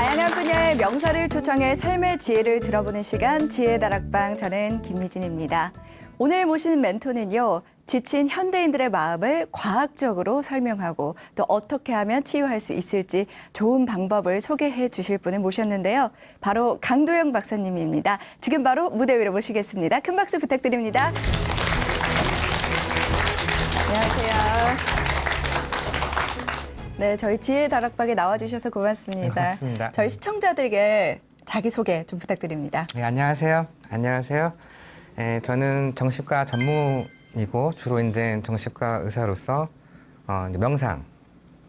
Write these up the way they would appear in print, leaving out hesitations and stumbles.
다양한 분야의 명사를 초청해 삶의 지혜를 들어보는 시간 지혜다락방, 저는 김미진입니다. 오늘 모시는 멘토는요, 지친 현대인들의 마음을 과학적으로 설명하고 또 어떻게 하면 치유할 수 있을지 좋은 방법을 소개해 주실 분을 모셨는데요. 바로 강도영 박사님입니다. 지금 바로 무대 위로 모시겠습니다. 큰 박수 부탁드립니다. 안녕하세요. 네, 저희 지혜다락방에 나와주셔서 고맙습니다. 네, 고맙습니다. 저희 시청자들에게 자기소개 좀 부탁드립니다. 네, 안녕하세요. 안녕하세요. 저는 정신과 전문이고 주로 이제 정신과 의사로서 이제 명상,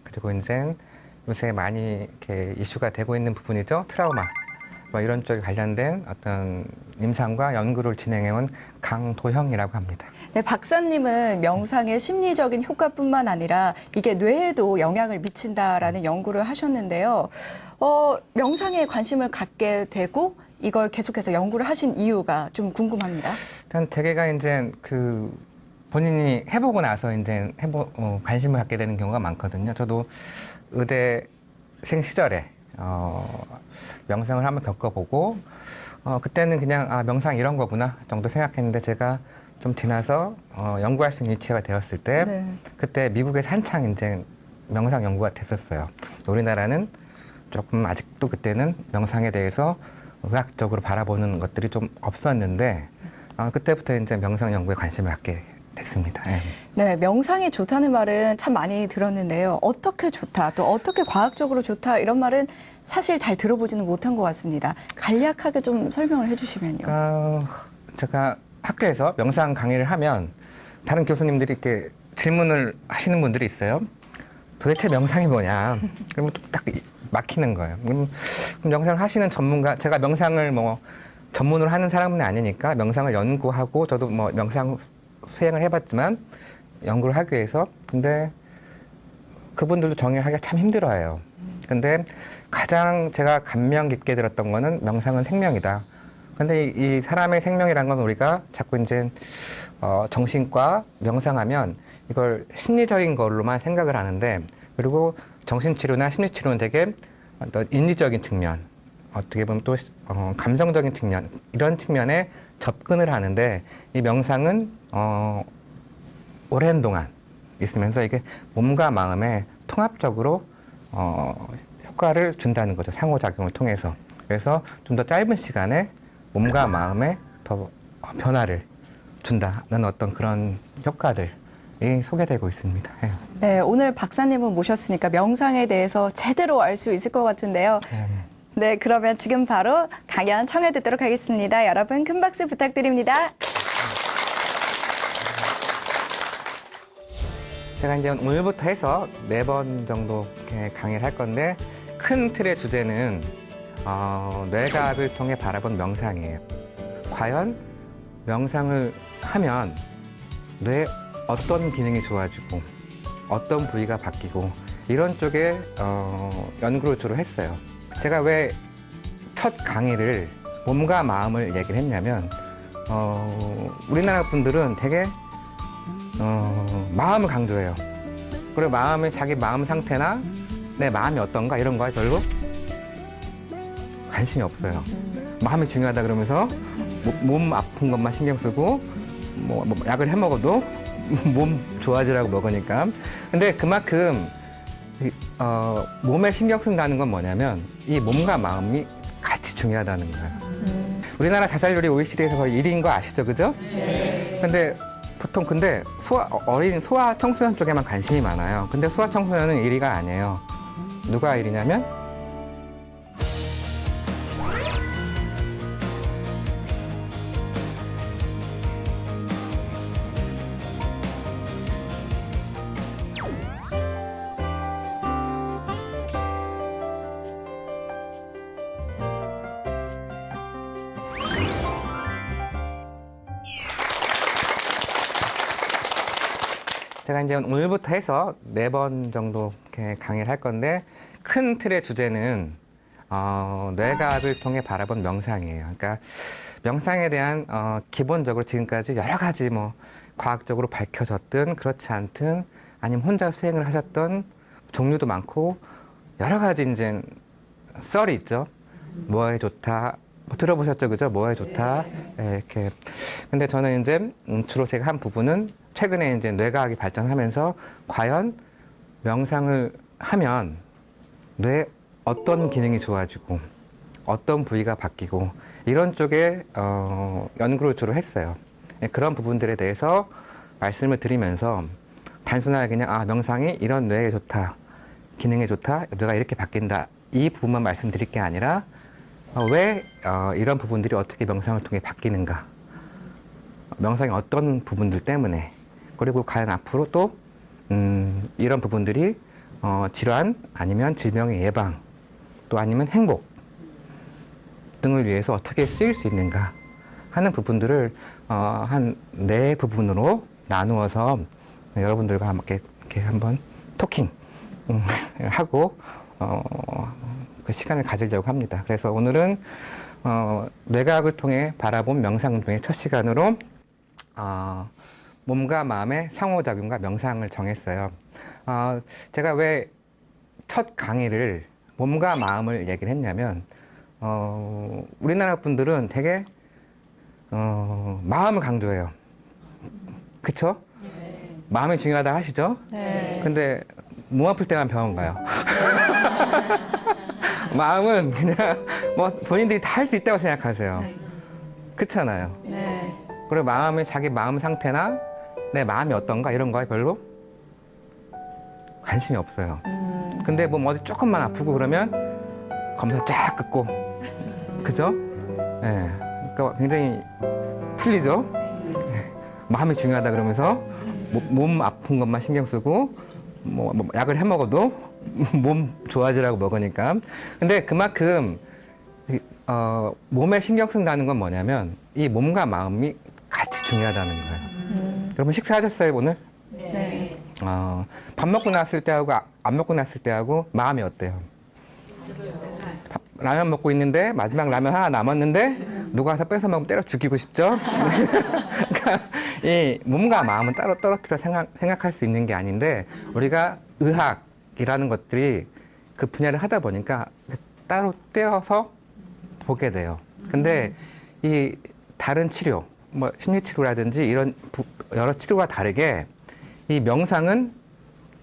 그리고 이제 요새 많이 이렇게 이슈가 되고 있는 부분이죠. 트라우마, 뭐 이런 쪽에 관련된 어떤 임상과 연구를 진행해온 강도형이라고 합니다. 네, 박사님은 명상의 심리적인 효과뿐만 아니라 이게 뇌에도 영향을 미친다라는 연구를 하셨는데요. 명상에 관심을 갖게 되고 이걸 계속해서 연구를 하신 이유가 좀 궁금합니다. 일단 대개가 이제 그 본인이 해보고 나서 이제 관심을 갖게 되는 경우가 많거든요. 저도 의대생 시절에 명상을 한번 겪어보고 그때는 그냥 명상 이런 거구나 정도 생각했는데, 제가 좀 지나서 연구할 수 있는 위치가 되었을 때 네. 그때 미국에서 한창 이제 명상 연구가 됐었어요. 우리나라는 조금 아직도 그때는 명상에 대해서 의학적으로 바라보는 것들이 좀 없었는데 그때부터 이제 명상 연구에 관심을 갖게 됐습니다. 네. 네, 명상이 좋다는 말은 참 많이 들었는데요. 어떻게 좋다, 또 어떻게 과학적으로 좋다, 이런 말은 사실 잘 들어보지는 못한 것 같습니다. 간략하게 좀 설명을 해주시면요. 제가 학교에서 명상 강의를 하면 다른 교수님들이 이렇게 질문을 하시는 분들이 있어요. 도대체 명상이 뭐냐? 그러면 딱 막히는 거예요. 그럼 명상을 하시는 전문가, 제가 명상을 뭐 전문으로 하는 사람은 아니니까 명상을 연구하고, 저도 뭐 명상 수행을 해봤지만 연구를 하기 위해서, 근데 그분들도 정의를 하기가 참 힘들어해요. 근데 가장 제가 감명 깊게 들었던 거는 명상은 생명이다. 근데 이 사람의 생명이란 건 우리가 자꾸 이제 정신과 명상하면 이걸 심리적인 걸로만 생각을 하는데, 그리고 정신치료나 심리치료는 되게 어떤 인지적인 측면, 어떻게 보면 또 감성적인 측면, 이런 측면에 접근을 하는데, 이 명상은 오랜 동안 있으면서 이게 몸과 마음에 통합적으로 효과를 준다는 거죠. 상호작용을 통해서. 그래서 좀 더 짧은 시간에 몸과 마음에 더 변화를 준다는 어떤 그런 효과들이 소개되고 있습니다. 네, 오늘 박사님을 모셨으니까 명상에 대해서 제대로 알 수 있을 것 같은데요. 네, 그러면 지금 바로 강연 청해 듣도록 하겠습니다. 여러분 큰 박수 부탁드립니다. 제가 이제 오늘부터 해서 4번 정도 이렇게 강의를 할 건데, 큰 틀의 주제는 뇌과학을 통해 바라본 명상이에요. 과연 명상을 하면 뇌 어떤 기능이 좋아지고 어떤 부위가 바뀌고, 이런 쪽에 연구를 주로 했어요. 제가 왜 첫 강의를 몸과 마음을 얘기를 했냐면, 우리나라 분들은 되게 마음을 강조해요. 그리고 자기 마음 상태나 내 마음이 어떤가 이런 거에 별로 관심이 없어요. 마음이 중요하다 그러면서 몸 아픈 것만 신경 쓰고 뭐 약을 해 먹어도 몸 좋아지라고 먹으니까. 근데 그만큼 몸에 신경 쓴다는 건 뭐냐면 이 몸과 마음이 같이 중요하다는 거예요. 우리나라 자살률이 OECD에서 거의 1위인 거 아시죠, 그죠? 네. 근데 보통 어린 소아 청소년 쪽에만 관심이 많아요. 근데 소아 청소년은 1위가 아니에요. 누가 1위냐면 제가 이제 오늘부터 해서 4번 정도 이렇게 강의를 할 건데, 큰 틀의 주제는 뇌과학을 통해 바라본 명상이에요. 그러니까 명상에 대한 기본적으로 지금까지 여러 가지 뭐 과학적으로 밝혀졌든 그렇지 않든, 아니면 혼자 수행을 하셨던 종류도 많고, 여러 가지 이제 썰이 있죠. 뭐에 좋다. 뭐 들어보셨죠, 그죠? 뭐에 좋다. 예, 이렇게. 근데 저는 이제 주로 제가 한 부분은 최근에 이제 뇌과학이 발전하면서 과연 명상을 하면 뇌 어떤 기능이 좋아지고 어떤 부위가 바뀌고 이런 쪽에 연구를 주로 했어요. 예, 그런 부분들에 대해서 말씀을 드리면서 단순하게 그냥 명상이 이런 뇌에 좋다, 기능에 좋다, 뇌가 이렇게 바뀐다 이 부분만 말씀드릴 게 아니라 왜 이런 부분들이 어떻게 명상을 통해 바뀌는가, 명상의 어떤 부분들 때문에, 그리고 과연 앞으로 또 이런 부분들이 질환 아니면 질병의 예방 또 아니면 행복 등을 위해서 어떻게 쓰일 수 있는가 하는 부분들을 한 네 부분으로 나누어서 여러분들과 함께 이렇게 한번 토킹 하고 그 시간을 가지려고 합니다. 그래서 오늘은 뇌과학을 통해 바라본 명상 중에 첫 시간으로 몸과 마음의 상호작용과 명상을 정했어요. 제가 왜 첫 강의를 몸과 마음을 얘기를 했냐면 우리나라 분들은 되게 마음을 강조해요. 그쵸? 네. 마음이 중요하다 하시죠? 네. 근데 몸 아플 때만 병원 가요. 마음은 그냥 뭐 본인들이 다 할 수 있다고 생각하세요. 그렇잖아요. 네. 그리고 자기 마음 상태나 내 마음이 어떤가 이런 거에 별로 관심이 없어요. 근데 뭐 어디 조금만 아프고 그러면 검사 쫙 긋고, 그죠? 예. 네. 그러니까 굉장히 풀리죠? 네. 마음이 중요하다 그러면서 몸 아픈 것만 신경 쓰고 뭐 약을 해 먹어도 몸 좋아지라고 먹으니까. 근데 그만큼 몸에 신경 쓴다는 건 뭐냐면 이 몸과 마음이 같이 중요하다는 거예요. 여러분 식사하셨어요 오늘? 네. 밥 먹고 났을 때하고 안 먹고 났을 때하고 마음이 어때요? 라면 먹고 있는데 마지막 라면 하나 남았는데 누가 와서 뺏어 먹으면 때려 죽이고 싶죠? 그러니까 이 몸과 마음은 따로 떨어뜨려 생각할 수 있는 게 아닌데 우리가 의학이라는 것들이 그 분야를 하다 보니까 따로 떼어서 보게 돼요. 근데 이 다른 치료, 뭐 심리치료라든지 이런 여러 치료와 다르게 이 명상은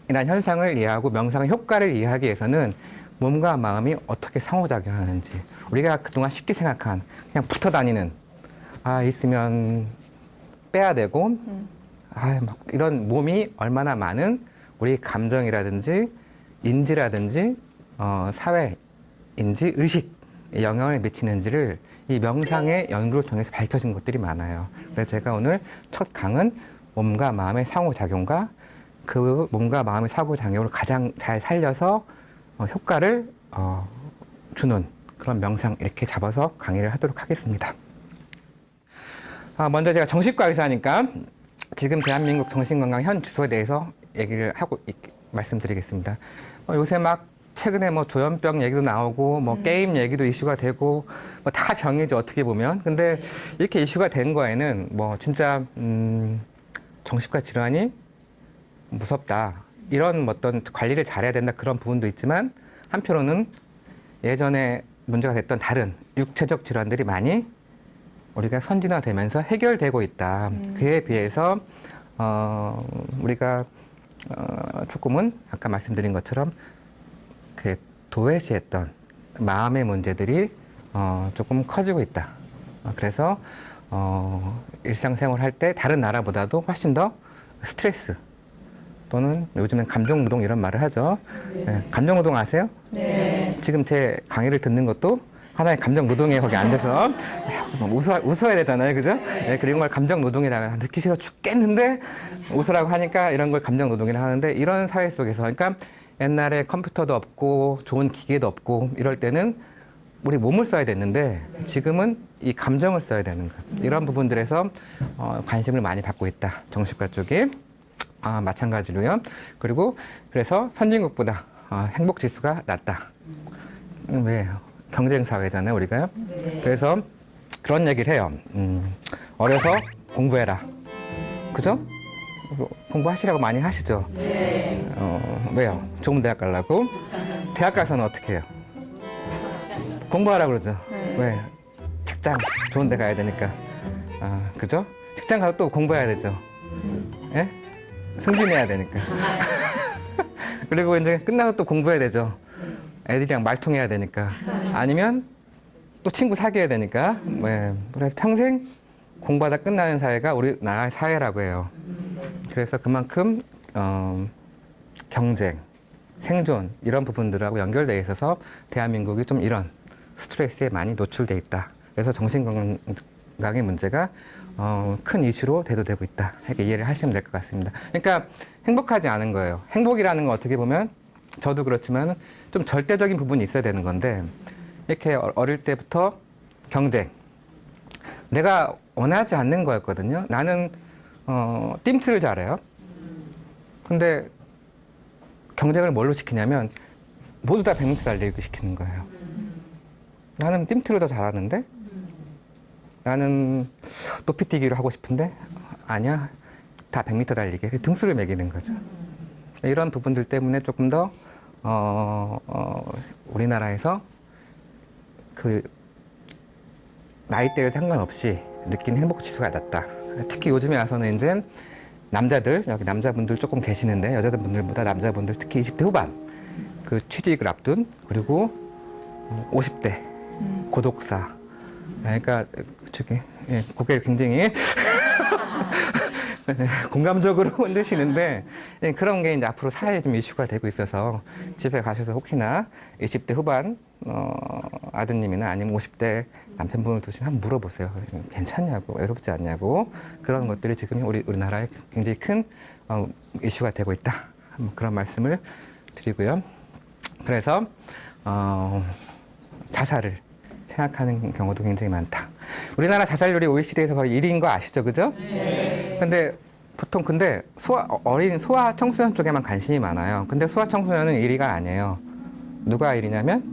이런 현상을 이해하고 명상의 효과를 이해하기 위해서는 몸과 마음이 어떻게 상호작용하는지, 우리가 그동안 쉽게 생각한 그냥 붙어 다니는 있으면 빼야 되고 막 이런 몸이 얼마나 많은 우리 감정이라든지 인지라든지 사회인지 의식 영향을 미치는지를 이 명상의 연구를 통해서 밝혀진 것들이 많아요. 그래서 제가 오늘 첫 강은 몸과 마음의 상호작용과 그 몸과 마음의 상호작용을 가장 잘 살려서 효과를 주는 그런 명상 이렇게 잡아서 강의를 하도록 하겠습니다. 먼저 제가 정신과 의사니까 지금 대한민국 정신건강 현 주소에 대해서 얘기를 하고 말씀드리겠습니다. 요새 막 최근에 뭐 조현병 얘기도 나오고 뭐 게임 얘기도 이슈가 되고 뭐 다 병이죠 어떻게 보면. 근데 이렇게 이슈가 된 거에는 뭐 진짜 정신과 질환이 무섭다 이런 어떤 관리를 잘해야 된다 그런 부분도 있지만 한편으로는 예전에 문제가 됐던 다른 육체적 질환들이 많이 우리가 선진화되면서 해결되고 있다. 그에 비해서 우리가 조금은 아까 말씀드린 것처럼 그 도외시했던 마음의 문제들이 조금 커지고 있다. 그래서 일상생활 할 때 다른 나라보다도 훨씬 더 스트레스 또는 요즘엔 감정노동 이런 말을 하죠. 네, 감정노동 아세요? 네. 지금 제 강의를 듣는 것도 하나의 감정노동에 거기 앉아서 웃어야 되잖아요. 그죠? 네, 그리고 걸 감정노동이라고 듣기 싫어 죽겠는데 웃으라고 하니까 이런 걸 감정노동이라고 하는데 이런 사회 속에서 그러니까 옛날에 컴퓨터도 없고 좋은 기계도 없고 이럴 때는 우리 몸을 써야 됐는데 지금은 이 감정을 써야 되는 것. 이런 부분들에서 관심을 많이 받고 있다. 정신과 쪽이. 마찬가지로요. 그리고 그래서 선진국보다 행복 지수가 낮다. 왜? 경쟁 사회잖아요, 우리가요. 네. 그래서 그런 얘기를 해요. 어려서 공부해라. 그죠? 공부하시라고 많이 하시죠? 네. 왜요? 좋은 대학 가려고? 대학 가서는 어떻게 해요? 공부하라 그러죠. 네. 왜? 직장 좋은 데 가야 되니까. 아, 그죠? 직장 가서 또 공부해야 되죠. 예? 승진해야 되니까. 그리고 이제 끝나서 또 공부해야 되죠. 애들이랑 말통해야 되니까. 아니면 또 친구 사귀어야 되니까. 네. 그래서 평생 공부하다 끝나는 사회가 우리나라 사회라고 해요. 그래서 그만큼 경쟁, 생존 이런 부분들하고 연결되어 있어서 대한민국이 좀 이런 스트레스에 많이 노출돼 있다. 그래서 정신건강의 문제가 큰 이슈로 대두되고 있다. 이렇게 이해를 하시면 될 것 같습니다. 그러니까 행복하지 않은 거예요. 행복이라는 건 어떻게 보면 저도 그렇지만 좀 절대적인 부분이 있어야 되는 건데 이렇게 어릴 때부터 경쟁. 내가 원하지 않는 거였거든요. 나는 띵트를 잘해요. 근데 경쟁을 뭘로 시키냐면 모두 다 100m 달리기 시키는 거예요. 나는 띵트를 더 잘하는데 나는 높이뛰기를 하고 싶은데 아니야. 다 100m 달리기. 등수를 매기는 거죠. 이런 부분들 때문에 조금 더 우리나라에서 그 나이대에 상관없이 느끼는 행복 지수가 낮다. 특히 요즘에 와서는 이제 남자들, 여기 남자분들 조금 계시는데 여자분들보다 남자분들 특히 20대 후반 그 취직을 앞둔 그리고 50대 고독사. 그러니까 저기 고개를 굉장히 공감적으로 흔드시는데 그런 게 이제 앞으로 사회에 좀 이슈가 되고 있어서 집에 가셔서 혹시나 20대 후반 아드님이나 아니면 50대 남편분을 두시면 한번 물어보세요. 괜찮냐고, 외롭지 않냐고. 그런 것들이 지금 우리나라에 굉장히 큰 이슈가 되고 있다. 그런 말씀을 드리고요. 그래서 자살을 생각하는 경우도 굉장히 많다. 우리나라 자살률이 OECD에서 거의 1위인 거 아시죠? 그죠? 네. 근데 보통 어린 소아 청소년 쪽에만 관심이 많아요. 근데 소아 청소년은 1위가 아니에요. 누가 1위냐면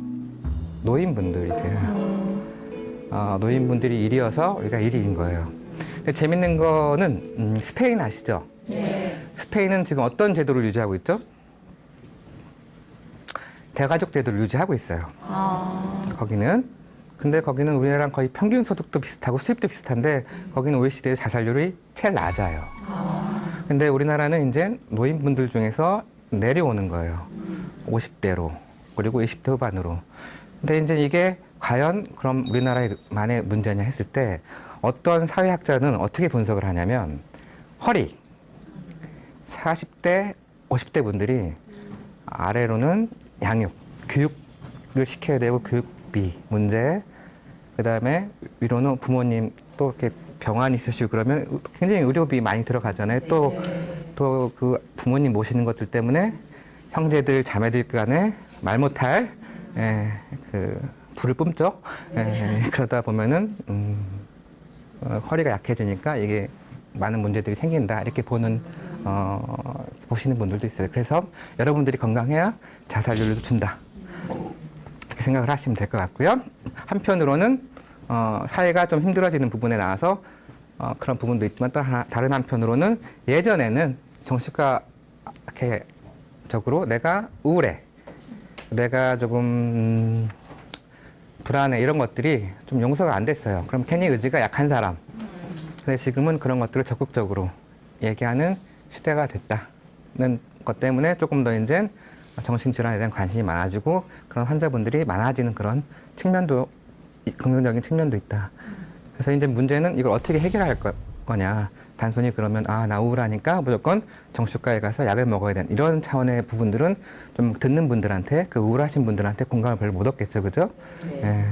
노인분들이세요. 노인분들이 1위여서 우리가 1위인 거예요. 근데 재밌는 거는 스페인 아시죠? 네. 스페인은 지금 어떤 제도를 유지하고 있죠? 대가족 제도를 유지하고 있어요. 근데 거기는 우리나라랑 거의 평균 소득도 비슷하고 수입도 비슷한데 거기는 OECD의 자살률이 제일 낮아요. 근데 우리나라는 이제 노인분들 중에서 내려오는 거예요. 50대로 그리고 20대 후반으로. 근데 이제 이게 과연 그럼 우리나라만의 문제냐 했을 때 어떤 사회학자는 어떻게 분석을 하냐면 허리 40대, 50대 분들이 아래로는 양육, 교육을 시켜야 되고 교육비 문제, 그다음에 위로는 부모님 또 이렇게 병환 있으시고 그러면 굉장히 의료비 많이 들어가잖아요. 또 그 부모님 모시는 것들 때문에 형제들, 자매들 간에 말 못할 그 불을 뿜죠. 그러다 보면은 허리가 약해지니까 이게 많은 문제들이 생긴다. 이렇게 보시는 분들도 있어요. 그래서 여러분들이 건강해야 자살률도 준다. 이렇게 생각을 하시면 될 것 같고요. 한편으로는 사회가 좀 힘들어지는 부분에 나와서 그런 부분도 있지만 또 다른 한편으로는 예전에는 정신과적으로 내가 우울해, 내가 조금 불안해 이런 것들이 좀 용서가 안 됐어요. 그럼 괜히 의지가 약한 사람. 근데 지금은 그런 것들을 적극적으로 얘기하는 시대가 됐다는 것 때문에 조금 더 이제 정신질환에 대한 관심이 많아지고 그런 환자분들이 많아지는 그런 측면도, 긍정적인 측면도 있다. 그래서 이제 문제는 이걸 어떻게 해결할 거냐. 단순히 그러면 나 우울하니까 무조건 정신과에 가서 약을 먹어야 되는 이런 차원의 부분들은 좀 듣는 분들한테, 그 우울하신 분들한테 공감을 별로 못 얻겠죠. 그죠? 네.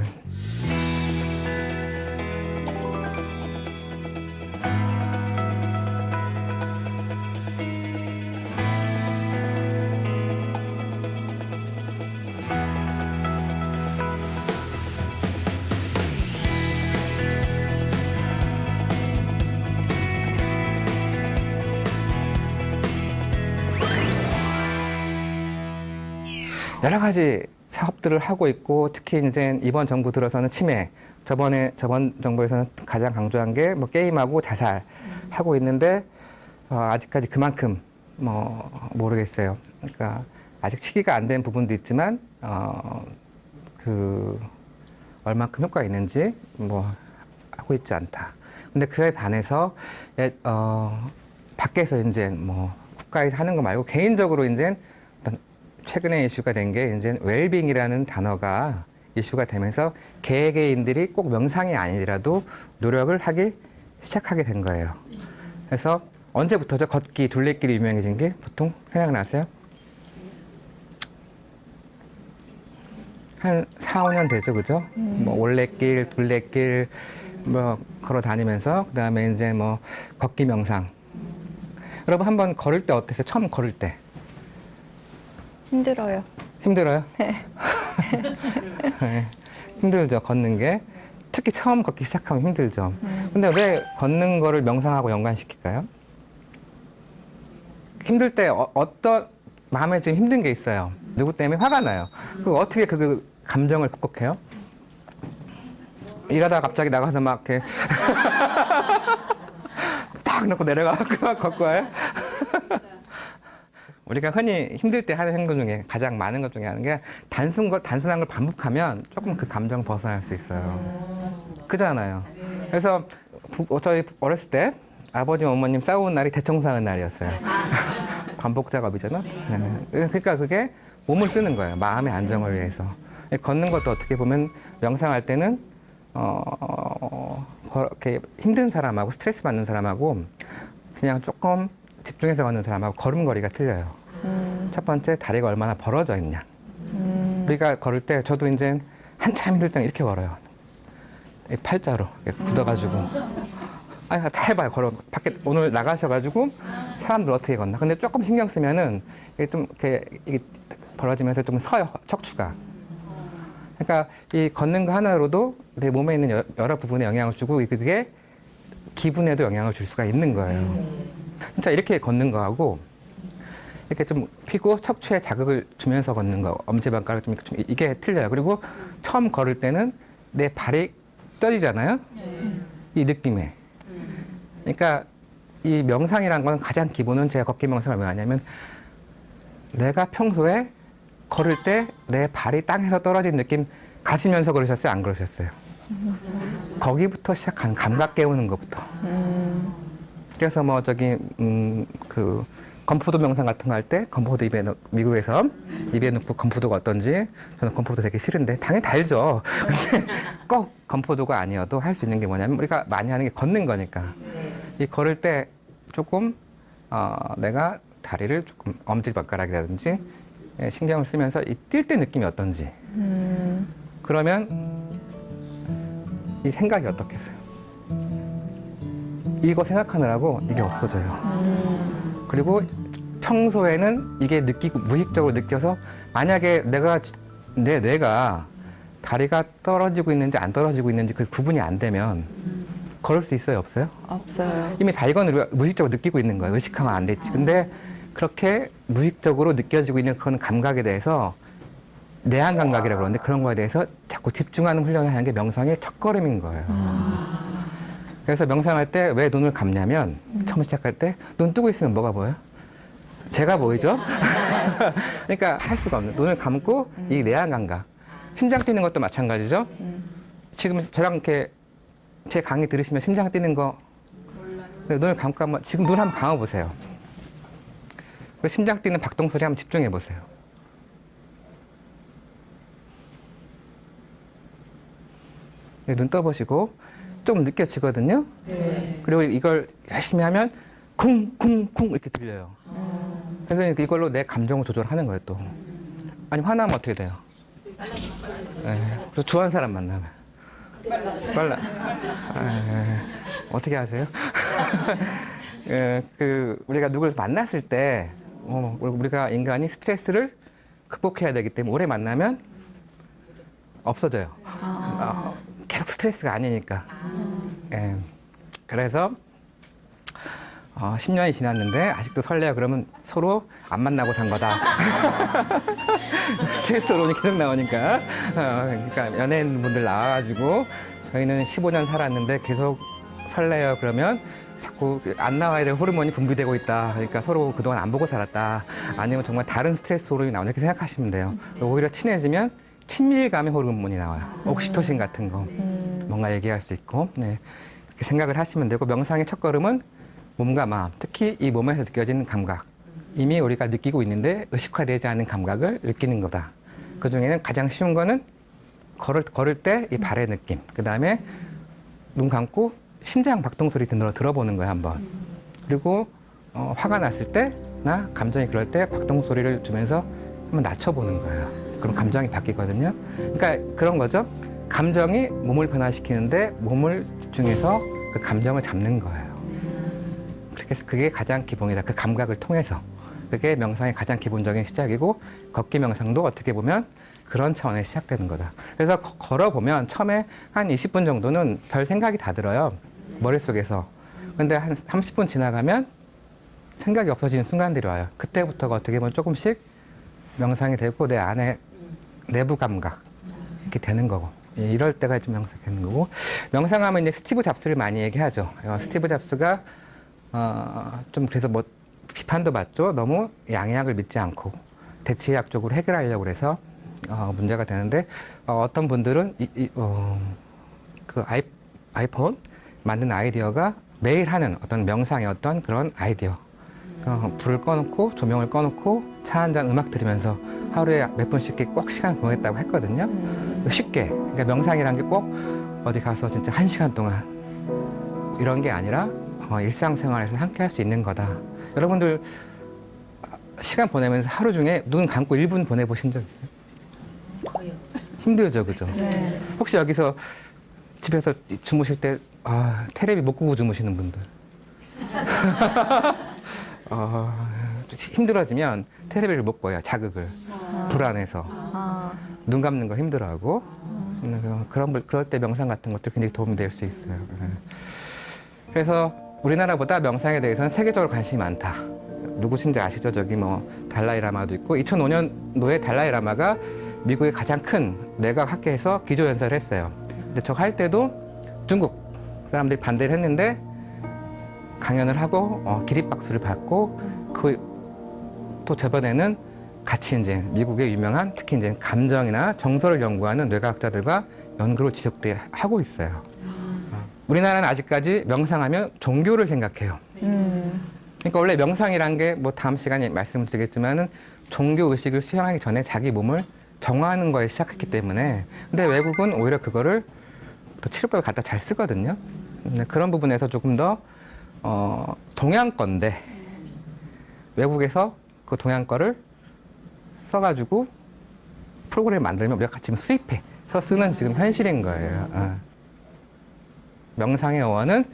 여러 가지 사업들을 하고 있고 특히 이제 이번 정부 들어서는 치매, 저번 정부에서는 가장 강조한 게 뭐 게임하고 자살 하고 있는데 아직까지 그만큼 모르겠어요. 그러니까 아직 치기가 안 된 부분도 있지만 그 얼만큼 효과가 있는지 뭐 하고 있지 않다. 근데 그에 반해서 밖에서 이제 뭐 국가에서 하는 거 말고 개인적으로 이제 어떤 최근에 이슈가 된 게 이제 웰빙이라는 단어가 이슈가 되면서 개개인들이 꼭 명상이 아니라도 노력을 하기 시작하게 된 거예요. 그래서 언제부터죠? 걷기, 둘레길이 유명해진 게 보통 생각나세요? 한 4, 5년 되죠, 그죠? 뭐 올레길, 둘레길 뭐 걸어 다니면서 그다음에 이제 뭐 걷기 명상. 여러분 한번 걸을 때 어땠어요? 처음 걸을 때 힘들어요. 힘들어요? 네. 힘들죠, 걷는 게. 특히 처음 걷기 시작하면 힘들죠. 근데 왜 걷는 거를 명상하고 연관시킬까요? 힘들 때 어떤 마음에 지금 힘든 게 있어요. 누구 때문에 화가 나요. 그럼 어떻게 그 감정을 극복해요? 일하다가 갑자기 나가서 막 이렇게 딱 놓고 내려가고 막 걷고 와요. 우리가 흔히 힘들 때 하는 행동 중에 가장 많은 것 중에 하는 게 단순한 걸 반복하면 조금 그 감정 벗어날 수 있어요. 그잖아요. 그래서 저희 어렸을 때 아버님, 어머님 싸우는 날이 대청소하는 날이었어요. 반복 작업이잖아. 그러니까 그게 몸을 쓰는 거예요. 마음의 안정을 위해서. 걷는 것도 어떻게 보면 명상할 때는 이렇게 힘든 사람하고 스트레스 받는 사람하고 그냥 조금 집중해서 걷는 사람하고 걸음걸이가 틀려요. 첫 번째, 다리가 얼마나 벌어져 있냐. 우리가 걸을 때 저도 이제 한참 힘들 때는 이렇게 걸어요. 팔자로 굳어가지고. 다 해봐요. 밖에 오늘 나가셔가지고 사람들 어떻게 걷나. 근데 조금 신경 쓰면은 이게 좀 이게 벌어지면서 좀 서요, 척추가. 그러니까 이 걷는 거 하나로도 내 몸에 있는 여러 부분에 영향을 주고 그게 기분에도 영향을 줄 수가 있는 거예요. 진짜 이렇게 걷는 거하고 이렇게 좀 피고 척추에 자극을 주면서 걷는 거, 엄지발가락 좀 이게 틀려요. 그리고 처음 걸을 때는 내 발이 떨리잖아요. 이 느낌에. 그러니까 이 명상이란 건 가장 기본은 제가 걷기 명상을 왜 하냐면 내가 평소에 걸을 때 내 발이 땅에서 떨어진 느낌 가시면서 걸으셨어요? 안 그러셨어요? 거기부터 시작한 감각 깨우는 것부터. 그래서 뭐 그 건포도 명상 같은 거 할 때 건포도 미국에서 입에 넣고 건포도가 어떤지 저는 건포도 되게 싫은데 당연히 달죠. 근데 꼭 건포도가 아니어도 할 수 있는 게 뭐냐면 우리가 많이 하는 게 걷는 거니까 이 걸을 때 조금 내가 다리를 조금 엄지발가락이라든지 신경을 쓰면서 이 뛸 때 느낌이 어떤지 그러면 이 생각이 어떻겠어요? 이거 생각하느라고 이게 없어져요. 그리고 평소에는 이게 느끼고 무의식적으로 느껴서 만약에 내 뇌가 다리가 떨어지고 있는지 안 떨어지고 있는지 그 구분이 안 되면 걸을 수 있어요, 없어요? 없어요. 이미 다 이건 우리가 무의식적으로 느끼고 있는 거예요. 의식하면 안 됐지. 근데 그렇게 무의식적으로 느껴지고 있는 그런 감각에 대해서 내한 감각이라고 그러는데 그런 거에 대해서 자꾸 집중하는 훈련을 하는 게 명상의 첫걸음인 거예요. 그래서 명상할 때 왜 눈을 감냐면 처음 시작할 때 눈 뜨고 있으면 뭐가 보여요? 제가 보이죠? 그러니까 할 수가 없는 눈을 감고 이 내한 감각. 심장 뛰는 것도 마찬가지죠? 지금 저랑 이렇게 제 강의 들으시면 심장 뛰는 거 눈을 감고 한번 지금 눈 한번 감아보세요. 그 심장 뛰는 박동 소리 한번 집중해 보세요. 눈 떠보시고 좀 느껴지거든요. 네. 그리고 이걸 열심히 하면 쿵쿵쿵 이렇게 들려요. 그래서 이걸로 내 감정을 조절하는 거예요. 또 아니 화나면 어떻게 돼요? 네. 또 좋아하는 사람 만나면 빨라. 어떻게 하세요? 우리가 누구를 만났을 때 우리가 인간이 스트레스를 극복해야 되기 때문에 오래 만나면 없어져요. 계속 스트레스가 아니니까. 예. 그래서 10년이 지났는데 아직도 설레요. 그러면 서로 안 만나고 산 거다. 스트레스 호르몬이 계속 나오니까. 그러니까 연예인분들 나와가지고 저희는 15년 살았는데 계속 설레요. 그러면 자꾸 안 나와야 될 호르몬이 분비되고 있다. 그러니까 서로 그동안 안 보고 살았다. 아니면 정말 다른 스트레스 호르몬이 나오냐 이렇게 생각하시면 돼요. 오히려 친해지면 친밀감의 호르몬이 나와요. 옥시토신 같은 거. 뭔가 얘기할 수 있고. 네. 그렇게 생각을 하시면 되고 명상의 첫걸음은 몸과 마음, 특히 이 몸에서 느껴지는 감각. 이미 우리가 느끼고 있는데 의식화되지 않은 감각을 느끼는 거다. 그중에는 가장 쉬운 거는 걸을 때 이 발의 느낌. 그다음에 눈 감고 심장 박동 소리 들어보는 거예요, 한번. 그리고 화가 났을 때나 감정이 그럴 때 박동 소리를 주면서 한번 낮춰보는 거예요. 그럼 감정이 바뀌거든요. 그러니까 그런 거죠. 감정이 몸을 변화시키는데 몸을 집중해서 그 감정을 잡는 거예요. 그래서 그게 가장 기본이다. 그 감각을 통해서. 그게 명상의 가장 기본적인 시작이고 걷기 명상도 어떻게 보면 그런 차원에 시작되는 거다. 그래서 걸어보면 처음에 한 20분 정도는 별 생각이 다 들어요. 머릿속에서. 근데 한 30분 지나가면 생각이 없어지는 순간들이 와요. 그때부터가 어떻게 보면 조금씩 명상이 되고 내 안에 내부 감각 이렇게 되는 거고. 이럴 때가 좀 명상이 되는 거고. 명상하면 이제 스티브 잡스를 많이 얘기하죠. 스티브 잡스가 좀 그래서 뭐 비판도 받죠. 너무 양의학을 믿지 않고 대체의학적으로 해결하려고 해서 문제가 되는데 어떤 분들은 그 아이폰 만든 아이디어가 매일 하는 어떤 명상의 어떤 그런 아이디어. 불을 꺼놓고 조명을 꺼놓고 차 한 잔 음악 들으면서 하루에 몇 분씩 꼭 시간을 보내겠다고 했거든요. 쉽게. 그러니까 명상이란 게 꼭 어디 가서 진짜 1시간 동안 이런 게 아니라 일상생활에서 함께 할 수 있는 거다. 여러분들 시간 보내면서 하루 중에 눈 감고 1분 보내보신 적 있어요? 거의 없어요. 힘들죠, 그죠? 네. 혹시 여기서 집에서 주무실 때 테레비 못 끄고 주무시는 분들? 힘들어지면 테레비를 못 꺼요, 자극을. 불안해서. 눈 감는 거 힘들어하고. 그럴 때 명상 같은 것들 굉장히 도움이 될 수 있어요. 그래서 우리나라보다 명상에 대해서는 세계적으로 관심이 많다. 누구신지 아시죠? 저기 뭐 달라이라마도 있고 2005년도에 달라이라마가 미국의 가장 큰 내각학회에서 기조연설을 했어요. 근데 저 할 때도 중국 사람들이 반대를 했는데 강연을 하고 기립박수를 받고 또 저번에는 같이 이제 미국의 유명한 특히 이제 감정이나 정서를 연구하는 뇌과학자들과 연구를 지속돼 하고 있어요. 우리나라는 아직까지 명상하면 종교를 생각해요. 그러니까 원래 명상이란 게 뭐 다음 시간에 말씀을 드리겠지만은 종교 의식을 수행하기 전에 자기 몸을 정화하는 거에 시작했기 때문에 근데 외국은 오히려 그거를 또 치료법을 갖다 잘 쓰거든요. 그런 부분에서 조금 더 동양 건데 외국에서 그 동양 거를 써가지고 프로그램을 만들면 우리가 같이 수입해서 쓰는 지금 현실인 거예요. 명상의 어원은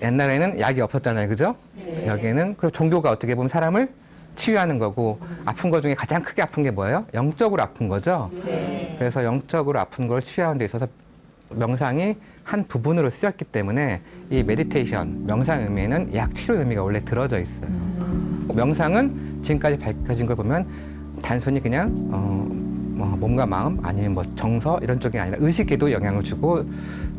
옛날에는 약이 없었잖아요, 그죠? 네. 여기에는 그리고 종교가 어떻게 보면 사람을 치유하는 거고 아픈 것 중에 가장 크게 아픈 게 뭐예요? 영적으로 아픈 거죠. 네. 그래서 영적으로 아픈 걸 치유하는 데 있어서 명상이 한 부분으로 쓰였기 때문에 이 메디테이션, 명상 의미에는 약 치료 의미가 원래 들어져 있어요. 명상은 지금까지 밝혀진 걸 보면 단순히 그냥 몸과 마음 아니면 뭐 정서 이런 쪽이 아니라 의식에도 영향을 주고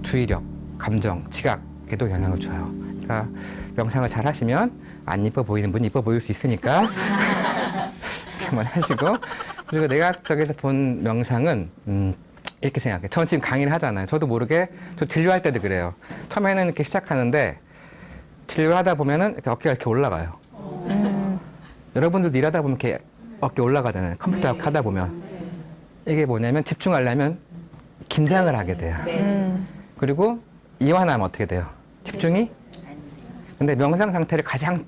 주의력, 감정, 지각에도 영향을 줘요. 그러니까 명상을 잘 하시면 안 이뻐 보이는 분이 이뻐 보일 수 있으니까 그만 하시고 그리고 내과학적에서 본 명상은 이렇게 생각해요. 전 지금 강의를 하잖아요. 저도 모르게 저 진료할 때도 그래요. 처음에는 이렇게 시작하는데 진료를 하다 보면은 이렇게 어깨가 이렇게 올라가요. 여러분들도 일하다 보면 이렇게 어깨 올라가잖아요. 컴퓨터 하다 보면 이게 뭐냐면 집중하려면 긴장을 하게 돼요. 그리고 이완하면 어떻게 돼요? 집중이? 근데 명상 상태를 가장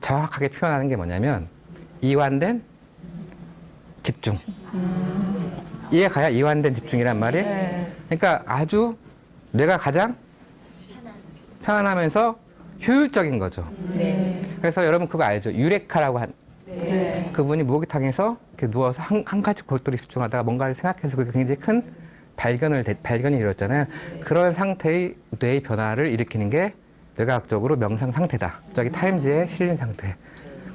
정확하게 표현하는 게 뭐냐면 이완된 집중. 이해 가야 이완된 집중이란 말이에요. 네. 그러니까 아주 뇌가 가장 편안하면서 효율적인 거죠. 네. 그래서 여러분 그거 알죠? 유레카라고 한 네. 그분이 목욕탕에서 이렇게 누워서 한 가지 골똘히 집중하다가 뭔가를 생각해서 그게 굉장히 큰 발견이 이뤘잖아요. 그런 상태의 뇌의 변화를 일으키는 게 뇌과학적으로 명상 상태다. 저기 타임즈에 실린 상태.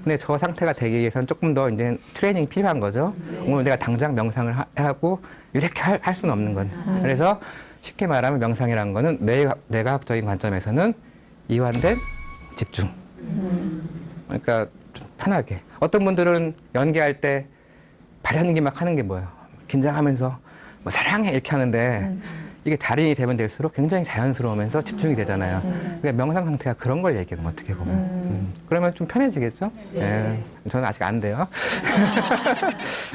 근데 저 상태가 되기 위해서는 조금 더 이제 트레이닝이 필요한 거죠. 오늘 내가 당장 명상을 하고 이렇게 할 수는 없는 건. 그래서 쉽게 말하면 명상이라는 거는 뇌과학적인 관점에서는 이완된 집중. 그러니까 좀 편하게. 어떤 분들은 연기할 때 발연기 막 하는 게 뭐예요? 긴장하면서 뭐 사랑해 이렇게 하는데 이게 달인이 되면 될수록 굉장히 자연스러우면서 집중이 되잖아요. 그러니까 명상 상태가 그런 걸 얘기하는 어떻게 보면. 그러면 좀 편해지겠죠? 예. 저는 아직 안 돼요.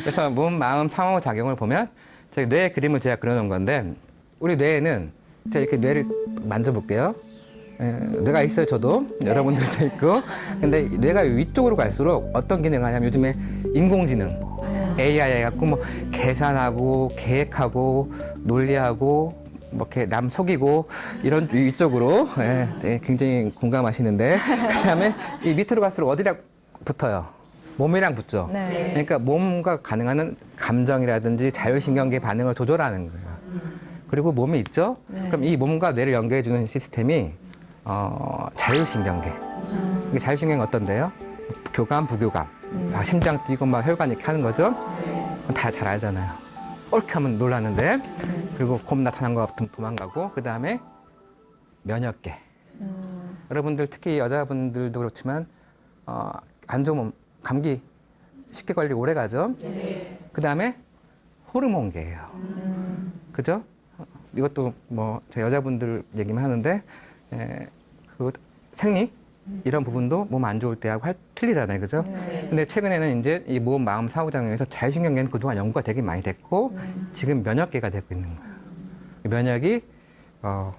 그래서 몸, 마음, 상호작용을 보면 저희 뇌 그림을 제가 그려놓은 건데 우리 뇌에는 제가 이렇게 뇌를 만져볼게요. 예, 뇌가 있어요, 저도. 여러분들도 있고. 근데 뇌가 위쪽으로 갈수록 어떤 기능을 하냐면 요즘에 인공지능, AI 해갖고 뭐 계산하고 계획하고 논리하고 뭐 이렇게 남 속이고 이런 위쪽으로 굉장히 공감하시는데 그다음에 이 밑으로 갈수록 어디랑 붙어요? 몸이랑 붙죠. 네. 그러니까 몸과 가능한 감정이라든지 자율신경계 반응을 조절하는 거예요. 그리고 몸이 있죠. 그럼 이 몸과 뇌를 연결해주는 시스템이 자율신경계. 이게 자율신경이 어떤데요? 교감, 부교감. 심장 뛰고 막 혈관 이렇게 하는 거죠. 그건 다 잘 알잖아요. 옳게 하면 놀라는데 그리고 곰 나타난 거 같으면 도망가고 그 다음에 면역계. 여러분들 특히 여자분들도 그렇지만 안 좋으면 감기 쉽게 걸리고 오래 가죠. 그 다음에 호르몬계예요. 그죠? 이것도 뭐 제 여자분들 얘기만 하는데 그 생리 이런 부분도 몸 안 좋을 때하고 틀리잖아요, 그죠? 근데 최근에는 이제 이 몸, 마음, 상호작용에서 자율신경계는 그동안 연구가 되게 많이 됐고 지금 면역계가 되고 있는 거예요.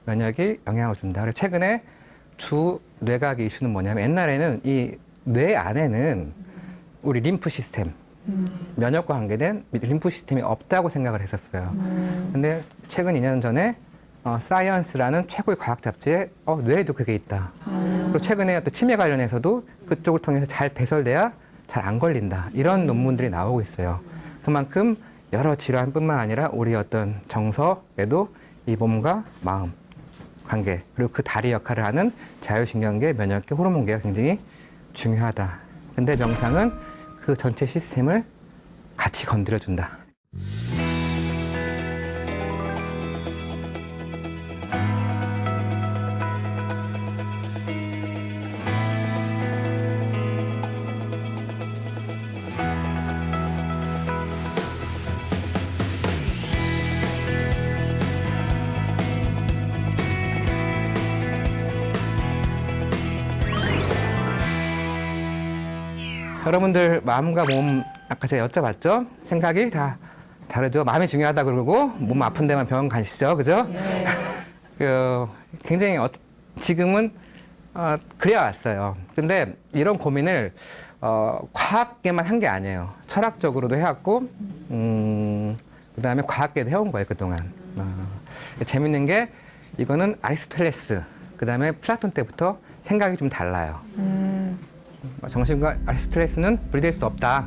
면역이 영향을 준다. 그래서 최근에 주 뇌과학 이슈는 뭐냐면 옛날에는 이 뇌 안에는 우리 림프 시스템, 면역과 관계된 림프 시스템이 없다고 생각을 했었어요. 근데 최근 2년 전에 사이언스라는 최고의 과학 잡지에 뇌에도 그게 있다. 그리고 최근에 또 치매 관련해서도 그쪽을 통해서 잘 배설돼야 잘 안 걸린다. 이런 논문들이 나오고 있어요. 그만큼 여러 질환뿐만 아니라 우리 어떤 정서에도 이 몸과 마음 관계 그리고 그 다리 역할을 하는 자율신경계, 면역계, 호르몬계가 굉장히 중요하다. 근데 명상은 그 전체 시스템을 같이 건드려준다. 여러분들 마음과 몸 아까 제가 여쭤봤죠? 생각이 다 다르죠? 마음이 중요하다 그러고 몸 아픈 데만 병원 가시죠? 그죠? 굉장히 지금은 그래 왔어요. 근데 이런 고민을 과학계만 한 게 아니에요. 철학적으로도 해왔고 그다음에 과학계도 해온 거예요, 그동안. 재밌는 게 이거는 아리스토텔레스 그다음에 플라톤 때부터 생각이 좀 달라요. 정신과 아리스토텔레스는 분리될 수 없다.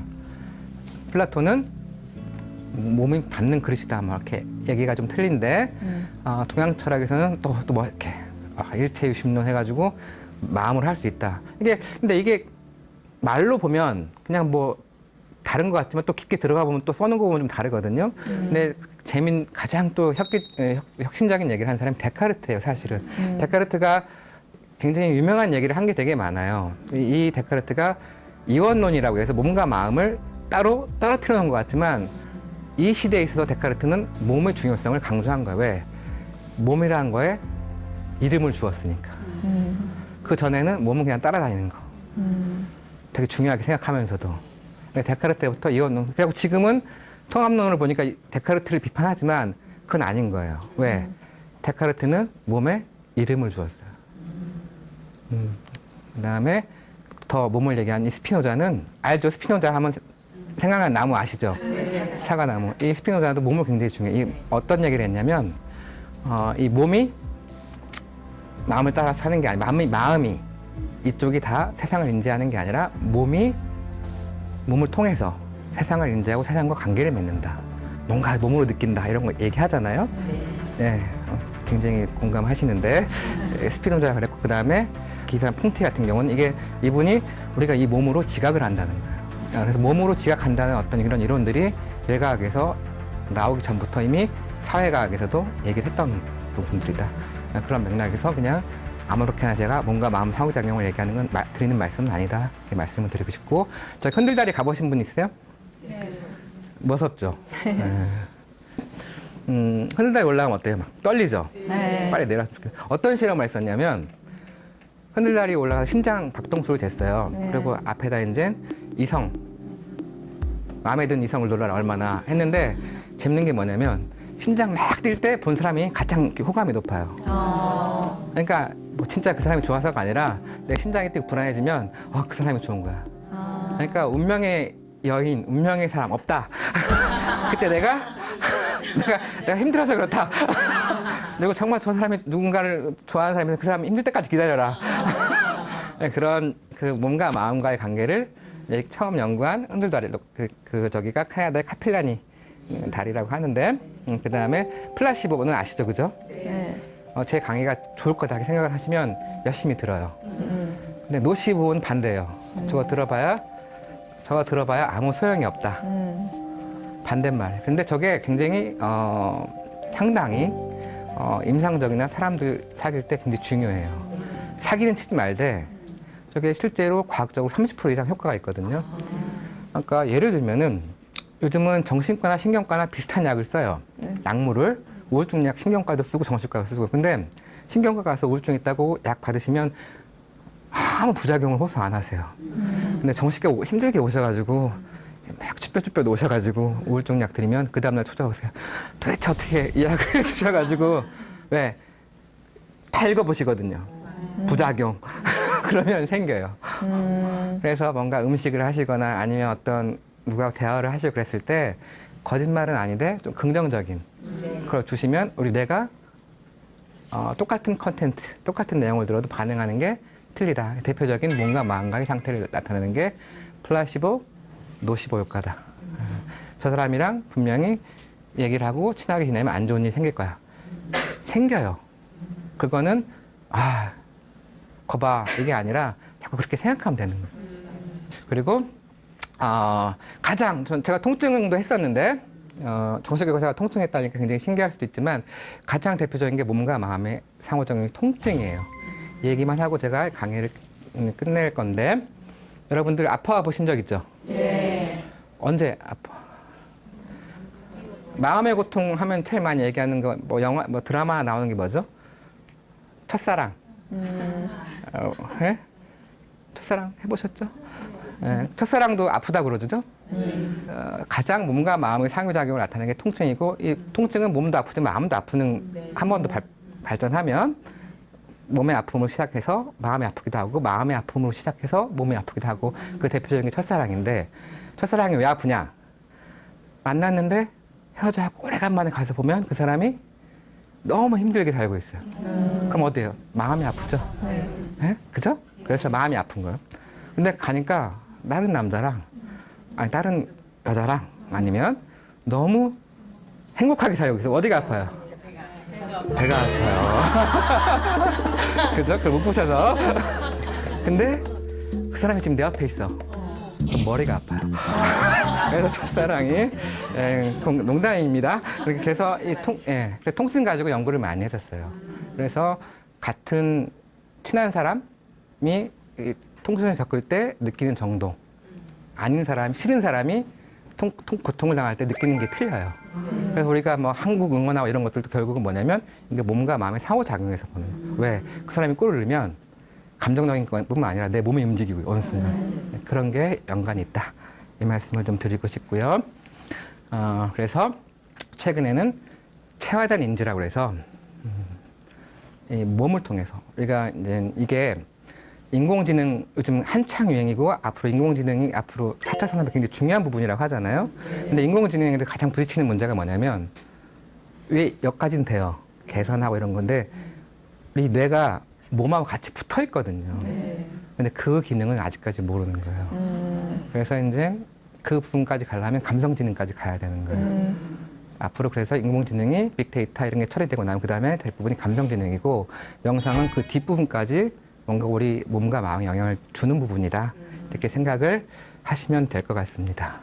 플라톤은 몸이 밟는 그릇이다. 뭐 이렇게 얘기가 좀 틀린데 동양 철학에서는 또 뭐 이렇게 일체 유심론 해가지고 마음으로 할 수 있다. 근데 이게 말로 보면 그냥 뭐 다른 것 같지만 또 깊게 들어가 보면 또 써는 거 보면 좀 다르거든요. 근데 가장 또 혁신적인 얘기를 한 사람이 데카르트예요, 사실은. 데카르트가 굉장히 유명한 얘기를 한 게 되게 많아요. 이 데카르트가 이원론이라고 해서 몸과 마음을 따로 떨어뜨려 놓은 것 같지만 이 시대에 있어서 데카르트는 몸의 중요성을 강조한 거예요. 왜? 몸이라는 거에 이름을 주었으니까. 그 전에는 몸은 그냥 따라다니는 거. 되게 중요하게 생각하면서도. 데카르트 때부터 이원론. 그리고 지금은 통합론을 보니까 데카르트를 비판하지만 그건 아닌 거예요. 왜? 데카르트는 몸에 이름을 주었어요. 그 다음에 더 몸을 얘기한 이 스피노자는 알죠? 스피노자 하면 생각나는 나무 아시죠? 사과나무. 이 스피노자도 몸을 굉장히 중요해요. 어떤 얘기를 했냐면 이 몸이 마음을 따라 사는 게 아니라 마음이 이쪽이 다 세상을 인지하는 게 아니라 몸을 통해서 세상을 인지하고 세상과 관계를 맺는다. 뭔가 몸으로 느낀다 이런 거 얘기하잖아요. 네, 굉장히 공감하시는데 스피노자가 그랬고 그 다음에 기사 퐁티 같은 경우는 이분이 우리가 이 몸으로 지각을 한다는 거예요. 그래서 몸으로 지각한다는 어떤 이런 이론들이 뇌과학에서 나오기 전부터 이미 사회과학에서도 얘기를 했던 부분들이다. 그런 맥락에서 그냥 아무렇게나 제가 몸과 마음 상호작용을 얘기하는 건 드리는 말씀은 아니다. 이렇게 말씀을 드리고 싶고 저희 흔들다리 가보신 분 있어요? 네. 무섭죠? 네. 하늘달이 올라가면 어때요? 막 떨리죠? 네. 빨리 내려왔으면 좋겠어요. 어떤 실험을 했었냐면 하늘달이 올라가서 심장 박동수를 쟀어요. 네. 그리고 앞에다 이제 이성, 마음에 든 이성을 놀라라 얼마나 했는데 재밌는 게 뭐냐면 심장 막 뛸 때 본 사람이 가장 호감이 높아요. 그러니까 뭐 진짜 그 사람이 좋아서가 아니라 내 심장이 뛰고 불안해지면 그 사람이 좋은 거야. 그러니까 운명의 여인, 운명의 사람 없다. 그때 내가 힘들어서 그렇다. 그리고 정말 저 사람이 누군가를 좋아하는 사람이 그 사람이 힘들 때까지 기다려라. 네, 그런 그 몸과 마음과의 관계를 처음 연구한 흔들다리 저기가 카나다의 카필라니 다리라고 하는데 그 다음에 플라시보는 아시죠, 그죠? 네. 제 강의가 좋을 거다 이렇게 생각을 하시면 열심히 들어요. 근데 노시보는 반대예요. 저거 들어봐야 아무 소용이 없다. 반대말. 근데 저게 굉장히 상당히 임상적이나 사람들 사귈 때 굉장히 중요해요. 사기는 치지 말되 저게 실제로 과학적으로 30% 이상 효과가 있거든요. 그러니까 예를 들면은 요즘은 정신과나 신경과나 비슷한 약을 써요. 약물을 우울증 약 신경과도 쓰고 정신과도 쓰고. 근데 신경과 가서 우울증 있다고 약 받으시면 아무 부작용을 호소 안 하세요. 근데 정신과 힘들게 오셔가지고 막 쭈뼛쭈뼛 오셔가지고 우울증 약 드리면 그 다음날 찾아오세요. 도대체 어떻게 이 약을 드셔가지고 왜? 다 읽어보시거든요. 부작용. 그러면 생겨요. 그래서 뭔가 음식을 하시거나 아니면 어떤 누가 대화를 하시고 그랬을 때 거짓말은 아닌데 좀 긍정적인 그걸 주시면 우리 뇌가 똑같은 컨텐츠, 똑같은 내용을 들어도 반응하는 게 틀리다. 대표적인 몸과 마음과의 상태를 나타내는 게 플라시보, 노시보 효과다. 저 사람이랑 분명히 얘기를 하고 친하게 지내면 안 좋은 일이 생길 거야. 생겨요. 그거는 거봐 이게 아니라 자꾸 그렇게 생각하면 되는 거예요. 그리고 가장 제가 통증도 했었는데 정식 의사가 통증했다니까 굉장히 신기할 수도 있지만 가장 대표적인 게 몸과 마음의 상호작용이 통증이에요. 이 얘기만 하고 제가 강의를 끝낼 건데 여러분들 아파 보신 적 있죠? 네. 언제 아파? 마음의 고통 하면 제일 많이 얘기하는 거 뭐 영화 뭐 드라마 나오는 게 뭐죠? 첫사랑. 예? 첫사랑 해보셨죠? 예, 첫사랑도 아프다 그러죠? 가장 몸과 마음의 상호작용을 나타내는 게 통증이고 이 통증은 몸도 아프지만 마음도 아프는 한 번 더 발전하면 몸의 아픔을 시작해서 마음이 아프기도 하고 마음의 아픔으로 시작해서 몸이 아프기도 하고 그 대표적인 게 첫사랑인데 첫사랑이 왜 아프냐? 만났는데 헤어져서 오래간만에 가서 보면 그 사람이 너무 힘들게 살고 있어요. 그럼 어때요? 마음이 아프죠? 네? 그죠? 그래서 마음이 아픈 거예요. 근데 가니까 다른 남자랑 아니 다른 여자랑 아니면 너무 행복하게 살고 있어요. 어디가 아파요? 배가 아파요. 그죠? 그걸 못 보셔서. 근데 그 사람이 지금 내 앞에 있어. 그럼 머리가 아파요. 그래서 첫사랑이 농담입니다. 그래서 통증 가지고 연구를 많이 했었어요. 그래서 같은 친한 사람이 이 통증을 겪을 때 느끼는 정도, 아닌 사람, 싫은 사람이 고통을 당할 때 느끼는 게 틀려요. 그래서 우리가 뭐 한국 응원하고 이런 것들도 결국은 뭐냐면 이게 몸과 마음의 상호작용에서 보는 거예요. 왜? 그 사람이 꿀을 넣으면 감정적인 것뿐만 아니라 내 몸이 움직이고 어느 순간 그런 게 연관이 있다. 이 말씀을 좀 드리고 싶고요. 그래서 최근에는 체화된 인지라고 해서 이 몸을 통해서 우리가 이제 이게 인공지능 요즘 한창 유행이고 앞으로 인공지능이 앞으로 4차 산업의 굉장히 중요한 부분이라고 하잖아요. 근데 인공지능에도 가장 부딪히는 문제가 뭐냐면 왜 여기까지는 돼요. 개선하고 이런 건데 우리 뇌가 몸하고 같이 붙어 있거든요. 근데 그 기능을 아직까지 모르는 거예요. 그래서 이제 그 부분까지 가려면 감성지능까지 가야 되는 거예요. 앞으로 그래서 인공지능이 빅데이터 이런 게 처리되고 나면 그 다음에 대부분이 감성지능이고 명상은 그 뒷부분까지 뭔가 우리 몸과 마음에 영향을 주는 부분이다. 이렇게 생각을 하시면 될 것 같습니다.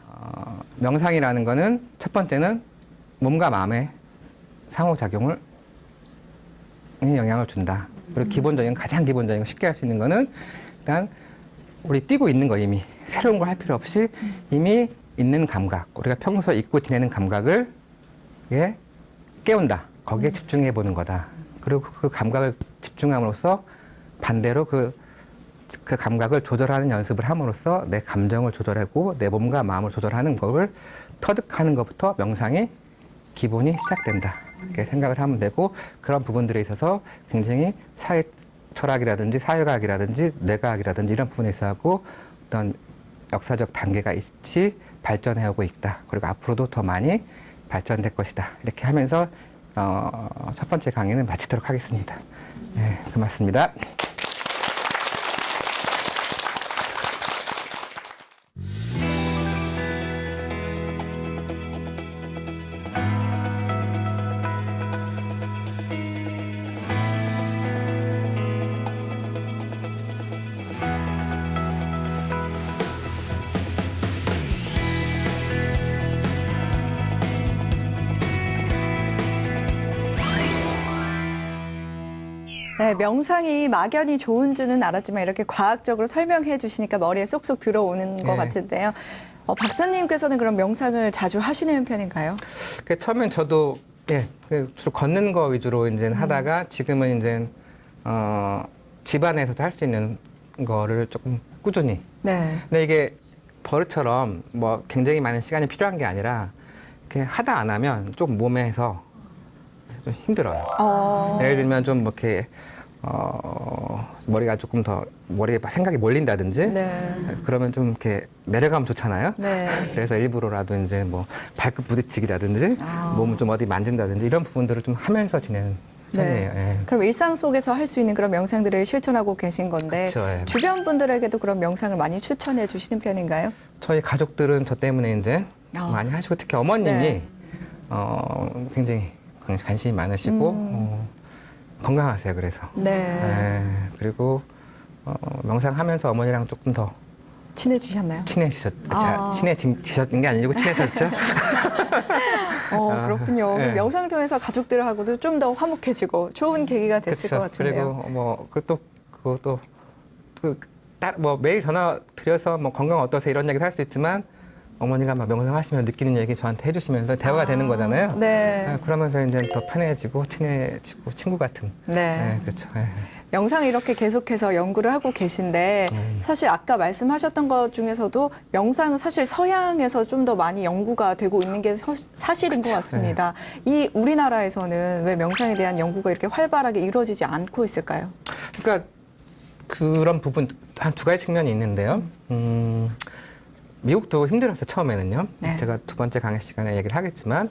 명상이라는 거는 첫 번째는 몸과 마음의 상호작용을 영향을 준다. 그리고 기본적인 가장 기본적인 거 쉽게 할 수 있는 거는 일단 우리 뛰고 있는 거 이미 새로운 걸 할 필요 없이 이미 있는 감각 우리가 평소에 잊고 지내는 감각을 깨운다. 거기에 집중해 보는 거다. 그리고 그 감각을 집중함으로써 반대로 그 감각을 조절하는 연습을 함으로써 내 감정을 조절하고 내 몸과 마음을 조절하는 것을 터득하는 것부터 명상의 기본이 시작된다. 이렇게 생각을 하면 되고 그런 부분들에 있어서 굉장히 사회 철학이라든지 사회과학이라든지 뇌과학이라든지 이런 부분에 있어서 어떤 역사적 단계가 있이 발전해오고 있다. 그리고 앞으로도 더 많이 발전될 것이다. 이렇게 하면서 첫 번째 강의는 마치도록 하겠습니다. 네, 고맙습니다. 네, 명상이 막연히 좋은 줄은 알았지만 이렇게 과학적으로 설명해 주시니까 머리에 쏙쏙 들어오는 것 네. 같은데요. 박사님께서는 그럼 명상을 자주 하시는 편인가요? 처음엔 저도 주로 걷는 거 위주로 이제 하다가 지금은 이제 집안에서도 할 수 있는 거를 조금 꾸준히. 네. 근데 이게 버릇처럼 뭐 굉장히 많은 시간이 필요한 게 아니라 이렇게 하다 안 하면 좀 몸에서 좀 힘들어요. 예를 들면 좀 뭐 이렇게 머리가 조금 더 머리에 생각이 몰린다든지 네. 그러면 좀 이렇게 내려가면 좋잖아요. 네. 그래서 일부러라도 이제 뭐 발끝 부딪히기라든지 몸을 좀 어디 만진다든지 이런 부분들을 좀 하면서 지내는 편이에요. 예. 그럼 일상 속에서 할 수 있는 그런 명상들을 실천하고 계신 건데 그쵸, 예. 주변 분들에게도 그런 명상을 많이 추천해 주시는 편인가요? 저희 가족들은 저 때문에 이제 많이 하시고 특히 어머님이 네. 굉장히 관심이 많으시고 건강하세요. 그래서 네. 예. 그리고 명상하면서 어머니랑 조금 더 친해지셨나요? 친해지셨는 게 아니고 친해졌죠. 그렇군요. 네. 명상 통해서 가족들하고도 좀 더 화목해지고 좋은 계기가 됐을 것 같은데요. 그리고 뭐 그것도 뭐 매일 전화 드려서 뭐 건강 어떠세요 이런 얘기도 할 수 있지만 어머니가 막 명상하시면 느끼는 얘기 저한테 해주시면서 대화가 되는 거잖아요. 네. 그러면서 이제 더 편해지고 친해지고 친구 같은. 네. 그렇죠. 예. 명상을 이렇게 계속해서 연구를 하고 계신데 사실 아까 말씀하셨던 것 중에서도 명상은 사실 서양에서 좀 더 많이 연구가 되고 있는 게 사실인 것 같습니다. 이 우리나라에서는 왜 명상에 대한 연구가 이렇게 활발하게 이루어지지 않고 있을까요? 그러니까 그런 부분 한 두 가지 측면이 있는데요. 미국도 힘들었어요, 처음에는요. 네. 제가 두 번째 강의 시간에 얘기를 하겠지만,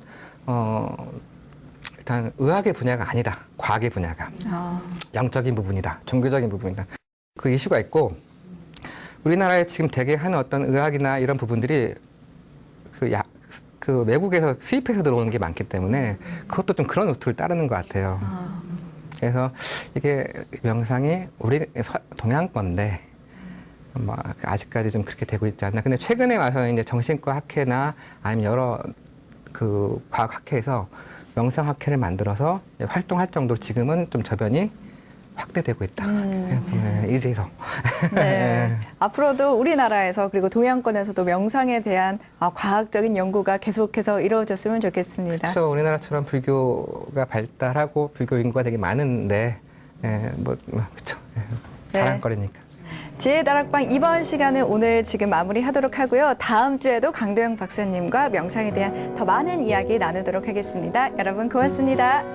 일단 의학의 분야가 아니다. 과학의 분야가. 영적인 부분이다. 종교적인 부분이다. 그 이슈가 있고, 우리나라에 지금 대개 하는 어떤 의학이나 이런 부분들이 그 외국에서 수입해서 들어오는 게 많기 때문에 그것도 좀 그런 루트를 따르는 것 같아요. 그래서 이게 명상이 우리 동양 건데, 뭐 아직까지 좀 그렇게 되고 있지 않나. 근데 최근에 와서 이제 정신과 학회나 아니면 여러 그 과학 학회에서 명상 학회를 만들어서 활동할 정도로 지금은 좀 저변이 확대되고 있다. 이제서. 네. 앞으로도 우리나라에서 그리고 동양권에서도 명상에 대한 과학적인 연구가 계속해서 이루어졌으면 좋겠습니다. 그렇죠. 우리나라처럼 불교가 발달하고 불교 인구가 되게 많은데, 그렇죠. 자랑거리니까. 지혜다락방 이번 시간은 오늘 지금 마무리하도록 하고요. 다음 주에도 강도영 박사님과 명상에 대한 더 많은 이야기 나누도록 하겠습니다. 여러분 고맙습니다.